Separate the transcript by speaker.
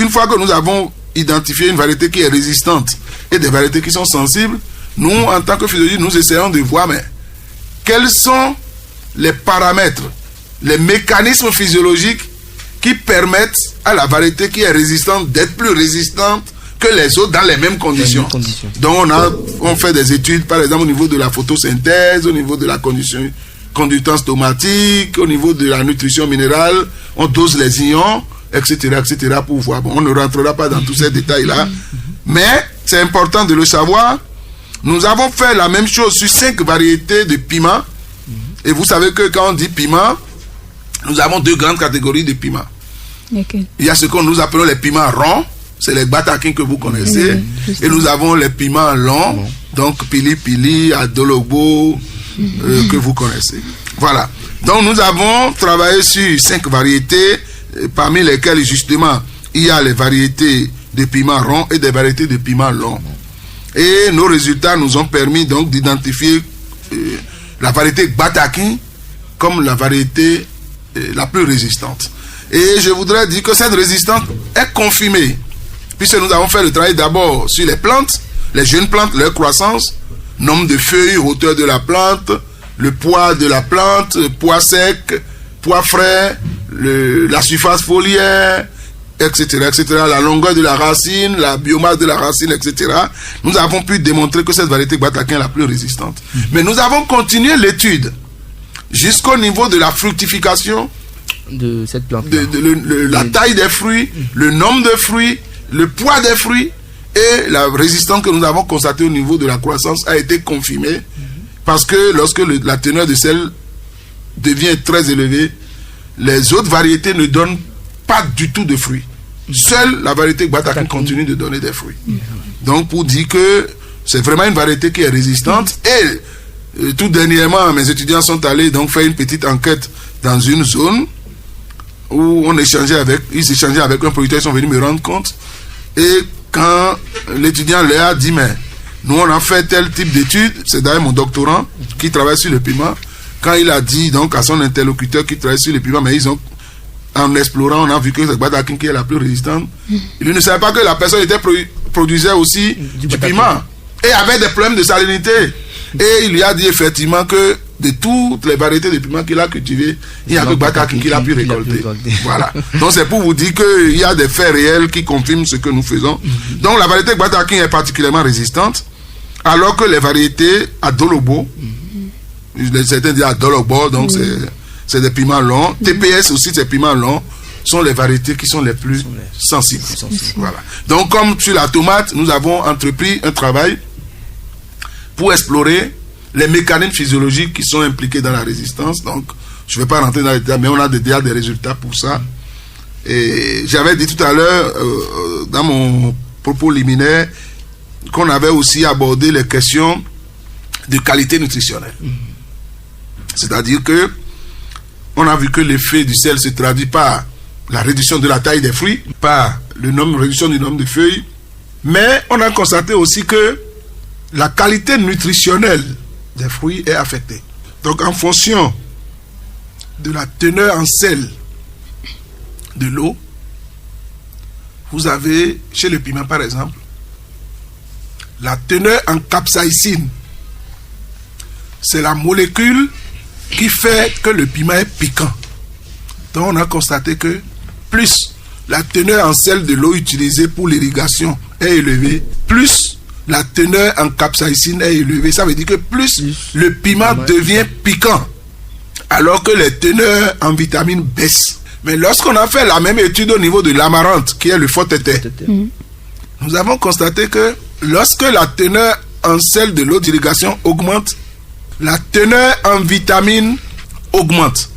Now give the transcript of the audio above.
Speaker 1: une fois que nous avons identifié une variété qui est résistante et des variétés qui sont sensibles, nous, en tant que physiologistes, nous essayons de voir mais quels sont les paramètres, les mécanismes physiologiques qui permettent à la variété qui est résistante d'être plus résistante que les autres dans les mêmes conditions. Donc on fait des études, par exemple, au niveau de la photosynthèse, au niveau de la conductance stomatique, au niveau de la nutrition minérale, on dose les ions, etc., pour voir. Bon, on ne rentrera pas dans tous ces détails-là, mais c'est important de le savoir. Nous avons fait la même chose sur 5 variétés de piments, et vous savez que quand on dit piment, nous avons 2 grandes catégories de piments. Okay. Il y a ce que nous appelons les piments ronds, c'est les batakin que vous connaissez, et nous avons les piments longs, donc pili, adologbo, que vous connaissez. Voilà. Donc nous avons travaillé sur 5 variétés, parmi lesquelles justement il y a les variétés de piments ronds et des variétés de piments longs. Et nos résultats nous ont permis donc d'identifier la variété batakin comme la variété la plus résistante. Et je voudrais dire que cette résistance est confirmée, puisque nous avons fait le travail d'abord sur les plantes, les jeunes plantes, leur croissance, nombre de feuilles, hauteur de la plante, le poids de la plante, le poids sec, poids frais, la surface foliaire, etc., la longueur de la racine, la biomasse de la racine, etc. Nous avons pu démontrer que cette variété batakin est la plus résistante. Mais nous avons continué l'étude jusqu'au niveau de la fructification
Speaker 2: de cette plante,
Speaker 1: la taille des fruits, le nombre de fruits, le poids des fruits, et la résistance que nous avons constatée au niveau de la croissance a été confirmée, parce que lorsque la teneur de sel devient très élevée, les autres variétés ne donnent pas du tout de fruits. Seule la variété batakin continue de donner des fruits. Donc pour dire que c'est vraiment une variété qui est résistante. Et tout dernièrement, mes étudiants sont allés donc faire une petite enquête dans une zone où ils échangeaient avec un producteur, ils sont venus me rendre compte. Et quand l'étudiant leur a dit, mais nous on a fait tel type d'études, c'est d'ailleurs mon doctorant qui travaille sur le piment, quand il a dit donc à son interlocuteur qui travaille sur le piment, mais ils ont, en explorant, on a vu que c'est batakin qui est la plus résistante. Il ne savait pas que la personne produisait aussi du piment et avait des problèmes de salinité. Et il lui a dit effectivement que de toutes les variétés de piments qu'il a cultivées, il n'y a que batakin qu'il a pu récolter. Voilà. Donc c'est pour vous dire qu'il y a des faits réels qui confirment ce que nous faisons. Donc la variété batakin est particulièrement résistante, alors que les variétés adologbo, certains disent adologbo, donc c'est des piments longs. TPS aussi, ces piments longs sont les variétés qui sont les plus sensibles. Voilà. Donc comme sur la tomate, nous avons entrepris un travail pour explorer les mécanismes physiologiques qui sont impliqués dans la résistance. Donc, je ne vais pas rentrer dans les détails, mais on a déjà des résultats pour ça. Et j'avais dit tout à l'heure, dans mon propos liminaire, qu'on avait aussi abordé les questions de qualité nutritionnelle. C'est-à-dire que on a vu que l'effet du sel se traduit par la réduction de la taille des fruits, par réduction du nombre de feuilles, mais on a constaté aussi que la qualité nutritionnelle des fruits est affectée. Donc en fonction de la teneur en sel de l'eau, vous avez chez le piment par exemple la teneur en capsaïcine. C'est la molécule qui fait que le piment est piquant. Donc on a constaté que plus la teneur en sel de l'eau utilisée pour l'irrigation est élevée, plus la teneur en capsaïcine est élevée. Ça veut dire que plus le piment devient piquant, alors que les teneurs en vitamines baissent. Mais lorsqu'on a fait la même étude au niveau de l'amarante, qui est le faux-tété, nous avons constaté que lorsque la teneur en sel de l'eau d'irrigation augmente, la teneur en vitamines augmente.